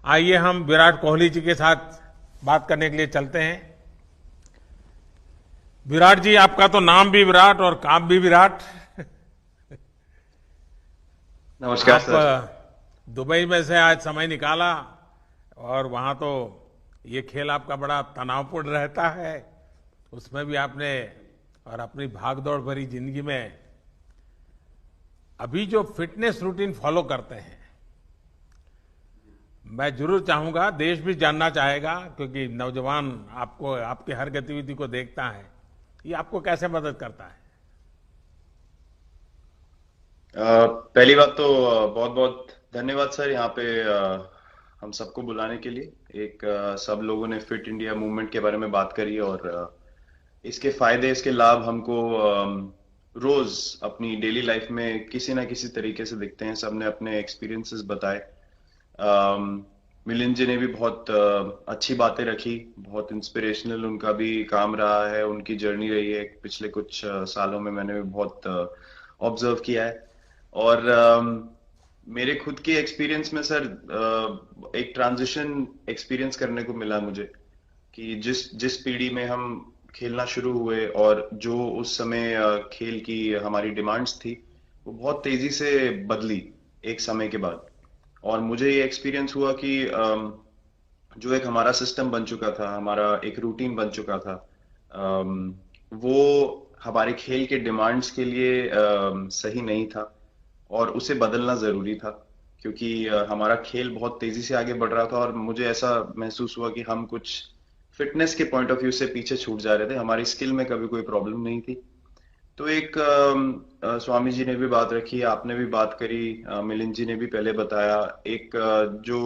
आइए हम विराट कोहली जी के साथ बात करने के लिए चलते हैं। विराट जी, आपका तो नाम भी विराट और काम भी विराट। नमस्कार आप सर। दुबई में से आज समय निकाला और वहां तो ये खेल आपका बड़ा तनावपूर्ण रहता है। उसमें भी आपने और अपनी भागदौड़ भरी जिंदगी में अभी जो फिटनेस रूटीन फॉलो करते हैं, मैं जरूर चाहूंगा, देश भी जानना चाहेगा, क्योंकि नौजवान आपको, आपकी हर गतिविधि को देखता है, ये आपको कैसे मदद करता है? पहली बात तो बहुत बहुत धन्यवाद सर, यहाँ पे हम सबको बुलाने के लिए। सब लोगों ने फिट इंडिया मूवमेंट के बारे में बात करी और इसके फायदे, इसके लाभ हमको रोज अपनी डेली लाइफ में किसी ना किसी तरीके से दिखते हैं। सबने अपने एक्सपीरियंसेस बताए। मिलिंद जी ने भी बहुत अच्छी बातें रखी, बहुत इंस्पिरेशनल उनका भी काम रहा है, उनकी जर्नी रही है पिछले कुछ सालों में। मैंने भी बहुत ऑब्जर्व किया है। और मेरे खुद के एक्सपीरियंस में सर एक ट्रांजिशन एक्सपीरियंस करने को मिला मुझे कि जिस जिस पीढ़ी में हम खेलना शुरू हुए और जो उस समय खेल की हमारी डिमांड्स थी, वो बहुत तेजी से बदली एक समय के बाद। और मुझे ये एक्सपीरियंस हुआ कि जो एक हमारा सिस्टम बन चुका था, हमारा एक रूटीन बन चुका था, वो हमारे खेल के डिमांड्स के लिए सही नहीं था और उसे बदलना जरूरी था। क्योंकि हमारा खेल बहुत तेजी से आगे बढ़ रहा था और मुझे ऐसा महसूस हुआ कि हम कुछ फिटनेस के पॉइंट ऑफ व्यू से पीछे छूट जा रहे थे। हमारी स्किल में कभी कोई प्रॉब्लम नहीं थी। तो स्वामी जी ने भी बात रखी, आपने भी बात करी, मिलिंद जी ने भी पहले बताया। जो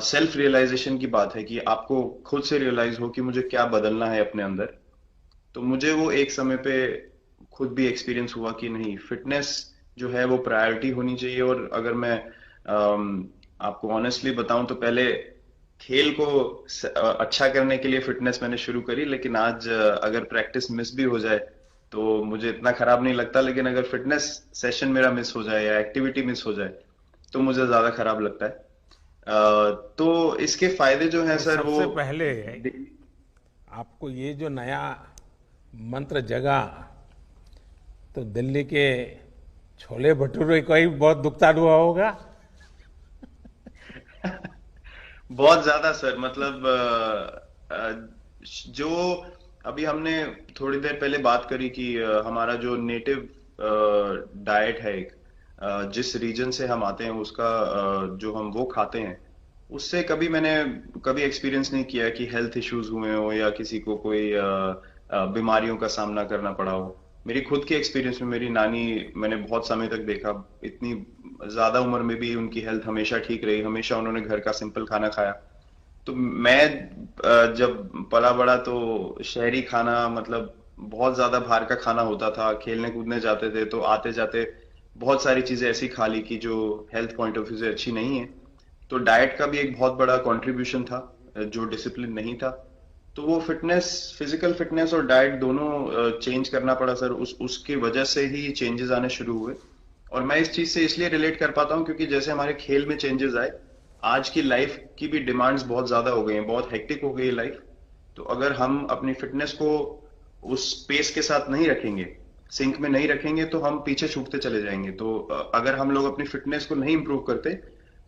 सेल्फ रियलाइजेशन की बात है कि आपको खुद से रियलाइज हो कि मुझे क्या बदलना है अपने अंदर। तो मुझे वो एक समय पे खुद भी एक्सपीरियंस हुआ कि नहीं, फिटनेस जो है वो प्रायोरिटी होनी चाहिए। और अगर मैं आपको ऑनेस्टली बताऊं तो पहले खेल को अच्छा करने के लिए फिटनेस मैंने शुरू करी, लेकिन आज अगर प्रैक्टिस मिस भी हो जाए तो मुझे इतना खराब नहीं लगता। लेकिन अगर फिटनेस सेशन मेरा मिस हो जाए या एक्टिविटी मिस हो जाए तो मुझे ज्यादा खराब लगता है। तो इसके फायदे जो हैं तो सर वो सबसे पहले आपको ये जो नया मंत्र जगा, तो दिल्ली के छोले भटूरे का ही बहुत दुखता हुआ होगा। बहुत ज्यादा सर। मतलब जो अभी हमने थोड़ी देर पहले बात करी कि हमारा जो नेटिव डाइट है, जिस रीजन से हम आते हैं उसका जो हम वो खाते हैं, उससे मैंने कभी एक्सपीरियंस नहीं किया कि हेल्थ इश्यूज हुए हो या किसी को कोई बीमारियों का सामना करना पड़ा हो। मेरी खुद के एक्सपीरियंस में मेरी नानी, मैंने बहुत समय तक देखा, इतनी ज्यादा उम्र में भी उनकी हेल्थ हमेशा ठीक रही। हमेशा उन्होंने घर का सिंपल खाना खाया। तो मैं जब पला बड़ा तो शहरी खाना, मतलब बहुत ज्यादा बाहर का खाना होता था। खेलने कूदने जाते थे तो आते जाते बहुत सारी चीजें ऐसी खा ली कि जो हेल्थ पॉइंट ऑफ व्यू से अच्छी नहीं है। तो डाइट का भी एक बहुत बड़ा कंट्रीब्यूशन था, जो डिसिप्लिन नहीं था। तो वो फिटनेस, फिजिकल फिटनेस और डाइट दोनों चेंज करना पड़ा सर। उसकी वजह से ही चेंजेस आने शुरू हुए। और मैं इस चीज से इसलिए रिलेट कर पाता हूँ क्योंकि जैसे हमारे खेल में चेंजेस आए, आज की लाइफ की भी डिमांड्स बहुत ज्यादा हो गई हैं, बहुत हेक्टिक हो गई है लाइफ। तो अगर हम अपनी फिटनेस को उस पेस के साथ नहीं रखेंगे, सिंक में नहीं रखेंगे, तो हम पीछे छूटते चले जाएंगे। तो अगर हम लोग अपनी फिटनेस को नहीं इंप्रूव करते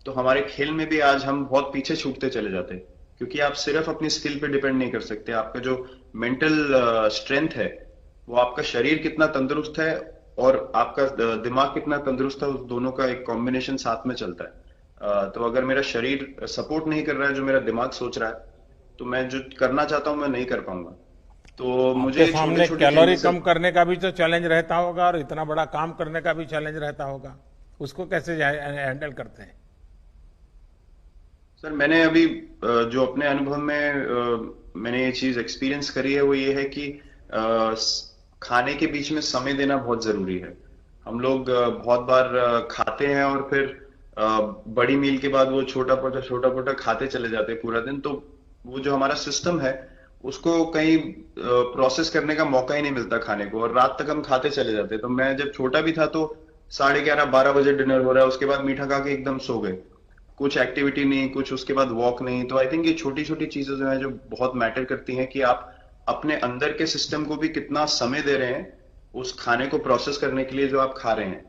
तो हमारे खेल में भी आज हम बहुत पीछे छूटते चले जाते। क्योंकि आप सिर्फ अपनी स्किल पे डिपेंड नहीं कर सकते। आपका जो मेंटल स्ट्रेंथ है, वो आपका शरीर कितना तंदुरुस्त है और आपका दिमाग कितना तंदुरुस्त है, उस दोनों का एक कॉम्बिनेशन साथ में चलता है। तो अगर मेरा शरीर सपोर्ट नहीं कर रहा है जो मेरा दिमाग सोच रहा है, तो मैं जो करना चाहता हूं मैं नहीं कर पाऊंगा। तो आपके मुझे छोटे सामने छोटे कैलोरी चेंजेस। कम करने का भी तो चैलेंज रहता होगा और इतना बड़ा काम करने का भी चैलेंज रहता होगा। उसको कैसे हैंडल करते हैं? सर मैंने अभी जो अपने अनुभव में मैंने ये चीज एक्सपीरियंस करी है, वो ये है कि खाने के बीच में समय देना बहुत जरूरी है। हम लोग बहुत बार खाते हैं और फिर बड़ी मील के बाद वो छोटा छोटा खाते चले जाते हैं पूरा दिन। तो वो जो हमारा सिस्टम है, उसको कहीं प्रोसेस करने का मौका ही नहीं मिलता खाने को, और रात तक हम खाते चले जाते हैं। तो मैं जब छोटा भी था तो 11:30 12 बजे डिनर हो रहा है, उसके बाद मीठा खा के एकदम सो गए। कुछ एक्टिविटी नहीं, कुछ उसके बाद वॉक नहीं। तो आई थिंक ये छोटी छोटी चीजें जो है जो बहुत मैटर करती हैं कि आप अपने अंदर के सिस्टम को भी कितना समय दे रहे हैं उस खाने को प्रोसेस करने के लिए जो आप खा रहे हैं।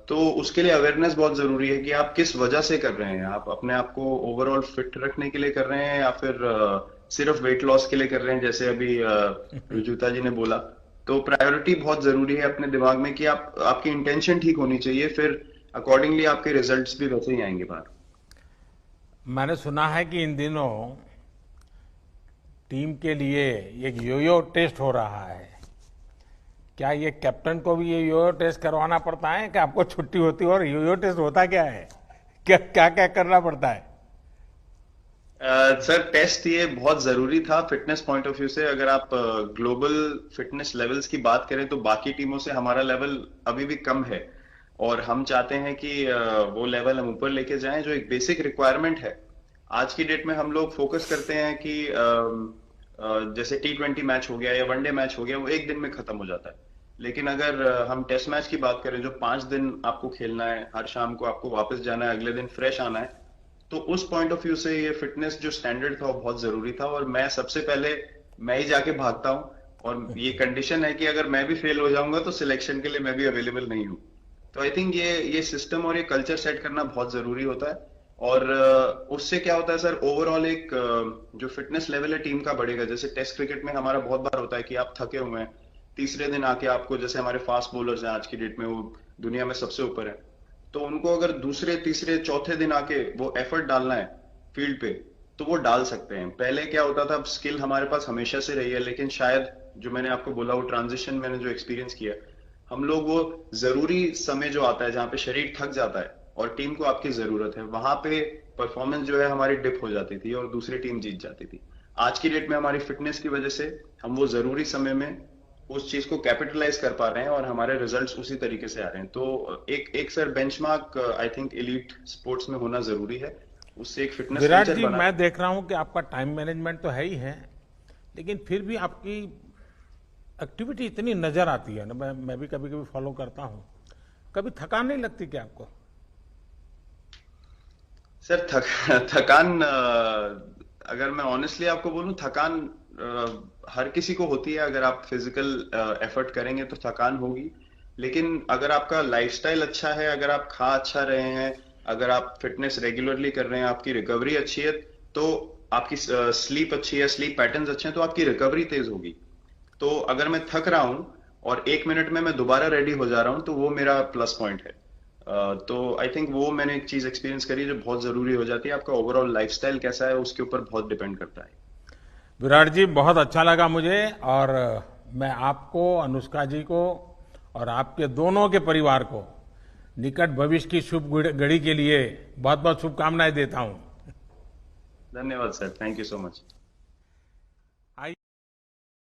तो उसके लिए अवेयरनेस बहुत जरूरी है कि आप किस वजह से कर रहे हैं। आप अपने आप को ओवरऑल फिट रखने के लिए कर रहे हैं या फिर सिर्फ वेट लॉस के लिए कर रहे हैं, जैसे अभी रुजुता जी ने बोला। तो प्रायोरिटी बहुत जरूरी है अपने दिमाग में कि आप आपकी इंटेंशन ठीक होनी चाहिए, फिर अकॉर्डिंगली आपके रिजल्ट्स भी वैसे ही आएंगे बाहर। मैंने सुना है कि इन दिनों टीम के लिए एक योयो टेस्ट हो रहा है। क्या ये कैप्टन को भी ये योयो टेस्ट करवाना पड़ता है कि आपको छुट्टी होती है? और योयो टेस्ट होता क्या है? क्या क्या क्या करना पड़ता है? सर टेस्ट ये बहुत जरूरी था फिटनेस पॉइंट ऑफ व्यू से। अगर आप ग्लोबल फिटनेस लेवल्स की बात करें तो बाकी टीमों से हमारा लेवल अभी भी कम है, और हम चाहते हैं कि वो लेवल हम ऊपर लेके जाएं। जो एक बेसिक रिक्वायरमेंट है आज की डेट में, हम लोग फोकस करते हैं कि जैसे T20 मैच हो गया या वनडे मैच हो गया, वो एक दिन में खत्म हो जाता है। लेकिन अगर हम टेस्ट मैच की बात करें जो 5 दिन आपको खेलना है, हर शाम को आपको वापस जाना है, अगले दिन फ्रेश आना है, तो उस पॉइंट ऑफ व्यू से ये फिटनेस जो स्टैंडर्ड था वो बहुत जरूरी था। और मैं सबसे पहले मैं ही जाके भागता हूँ, और ये कंडीशन है कि अगर मैं भी फेल हो जाऊंगा तो सिलेक्शन के लिए मैं भी अवेलेबल नहीं हूँ। तो आई थिंक ये सिस्टम और ये कल्चर सेट करना बहुत जरूरी होता है। और उससे क्या होता है सर, ओवरऑल एक जो फिटनेस लेवल है टीम का बढ़ेगा। जैसे टेस्ट क्रिकेट में हमारा बहुत बार होता है कि आप थके हुए हैं, तीसरे दिन आके आपको, जैसे हमारे फास्ट बॉलर्स हैं आज की डेट में, वो दुनिया में सबसे ऊपर है, तो उनको अगर दूसरे तीसरे चौथे दिन आके वो एफर्ट डालना है फील्ड पे, तो वो डाल सकते हैं। पहले क्या होता था, स्किल हमारे पास हमेशा से रही है, लेकिन शायद जो मैंने आपको बोला वो ट्रांजिशन मैंने जो एक्सपीरियंस किया, हम लोग वो जरूरी समय जो आता है जहाँ पे शरीर थक जाता है और टीम को आपकी जरूरत है, वहां पे परफॉर्मेंस जो है हमारी डिप हो जाती थी और दूसरी टीम जीत जाती थी। आज की डेट में हमारी फिटनेस की वजह से हम वो जरूरी समय में उस चीज को कैपिटलाइज कर पा रहे हैं और हमारे रिजल्ट्स उसी तरीके से आ रहे हैं। तो एक एक sir benchmark I think elite sports में होना जरूरी है, उससे एक फिटनेस विराट कल्चर जी, बना। मैं देख रहा हूं कि आपका टाइम मैनेजमेंट तो है ही है, लेकिन फिर भी आपकी एक्टिविटी इतनी नजर आती है ना, मैं भी कभी कभी फॉलो करता हूं। कभी थकान नहीं लगती क्या आपको? सर थकान अगर मैं ऑनेस्टली आपको बोलूं, थकान हर किसी को होती है। अगर आप फिजिकल एफर्ट करेंगे तो थकान होगी, लेकिन अगर आपका लाइफस्टाइल अच्छा है, अगर आप खा अच्छा रहे हैं, अगर आप फिटनेस रेगुलरली कर रहे हैं, आपकी रिकवरी अच्छी है, तो आपकी स्लीप अच्छी है, स्लीप पैटर्न्स अच्छे हैं, तो आपकी रिकवरी तेज होगी। तो अगर मैं थक रहा हूं और 1 मिनट में मैं दोबारा रेडी हो जा रहा हूं, तो वो मेरा प्लस पॉइंट है। तो आई थिंक वो मैंने एक चीज एक्सपीरियंस करी जो बहुत जरूरी हो जाती है। आपका ओवरऑल लाइफस्टाइल कैसा है उसके ऊपर बहुत डिपेंड करता है। विराट जी, बहुत अच्छा लगा मुझे, और मैं आपको, अनुष्का जी को और आपके दोनों के परिवार को निकट भविष्य की शुभ घड़ी के लिए बहुत बहुत शुभकामनाएं देता हूं। धन्यवाद sir, thank you so much.